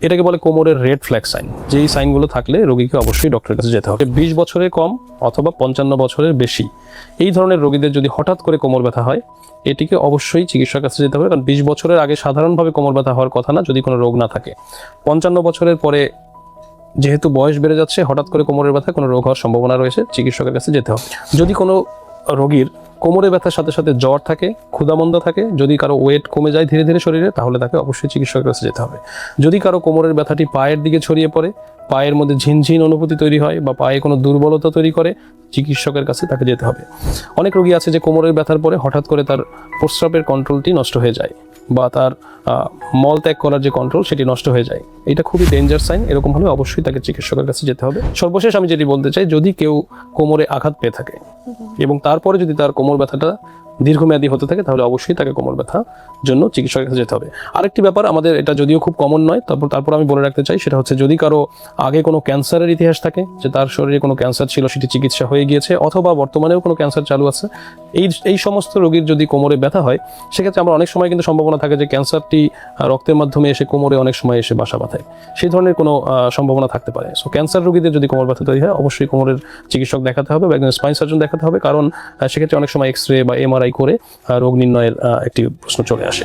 এটাকে বলে কোমরের রেড ফ্ল্যাগ সাইন। যেই সাইনগুলো থাকলে রোগীকে অবশ্যই ডক্টরের কাছে যেতে হবে। 20 বছরের কম অথবা 55 বছরের বেশি এই ধরনের রোগীদের যদি হঠাৎ করে কোমর ব্যথা হয়, এটিকে অবশ্যই চিকিৎসকের কাছে যেতে হবে। কারণ 20 বছরের আগে সাধারণভাবে কোমর ব্যথা হওয়ার কথা না, যদি কোনো রোগ না থাকে। 55 বছরের পরে যেহেতু বয়স বেড়ে যাচ্ছে, হঠাৎ করে কোমরের ব্যথা কোনো রোগ হওয়ার সম্ভাবনা রয়েছে, চিকিৎসকের কাছে যেতে হবে। যদি কোনো রোগীর কোমরে ব্যথার সাথে সাথে জ্বর থাকে, ক্ষুধামন্দা থাকে, যদি কারো ওয়েট কমে যায় ধীরে ধীরে শরীরে, তাহলে তাকে অবশ্যই চিকিৎসকের কাছে যেতে হবে। যদি কারো কোমরের ব্যথাটি পায়ের দিকে ছড়িয়ে পড়ে, পায়ের মধ্যে ঝিনঝিন অনুভূতি তৈরি হয় বা পায়ে কোনো দুর্বলতা তৈরি করে, চিকিৎসকের কাছে তাকে যেতে হবে। অনেক রোগী আছে যে কোমরের ব্যথার পরে হঠাৎ করে তার প্রস্রাবের কন্ট্রোলটি নষ্ট হয়ে যায় বা তার মল ত্যাগ করার যে কন্ট্রোল সেটি নষ্ট হয়ে যায়। এটা খুবই ডেঞ্জার সাইন। এরকম হলে অবশ্যই তাকে চিকিৎসকের কাছে যেতে হবে। সর্বশেষ আমি যেটি বলতে চাই, যদি কেউ কোমরে আঘাত পেয়ে থাকে এবং তারপরে যদি তার কোমর ব্যথাটা দীর্ঘমেয়াদী হতে থাকে, তাহলে অবশ্যই তাকে কোমর ব্যথার জন্য চিকিৎসকের কাছে যেতে হবে। আরেকটি ব্যাপার, আমাদের এটা যদিও খুব কমন নয়, তারপর আমি বলে রাখতে চাই, সেটা হচ্ছে যদি কারো আগে কোনো ক্যান্সারের ইতিহাস থাকে, যে তার শরীরে কোনো ক্যান্সার ছিল, সেটি চিকিৎসা হয়ে গিয়েছে, অথবা বর্তমানেও কোনো ক্যান্সার চালু আছে, এই সমস্ত রোগীর যদি কোমরে ব্যথা হয়, সেক্ষেত্রে আমরা অনেক সময় কিন্তু সম্ভাবনা থাকে যে ক্যান্সারটি রক্তের মাধ্যমে এসে কোমরে অনেক সময় এসে বাসা বাঁধে। সেই ধরনের কোনো সম্ভাবনা থাকতে পারে। সো ক্যান্সার রোগীদের যদি কোমর ব্যথা তৈরি হয়, অবশ্যই কোমরের চিকিৎসক দেখাতে হবে বা একজন স্পাইন সার্জন দেখাতে হবে, কারণ সেক্ষেত্রে অনেক সময় এক্স রে বা MRI করে রোগ নির্ণয়ের একটি প্রশ্ন চলে আসে।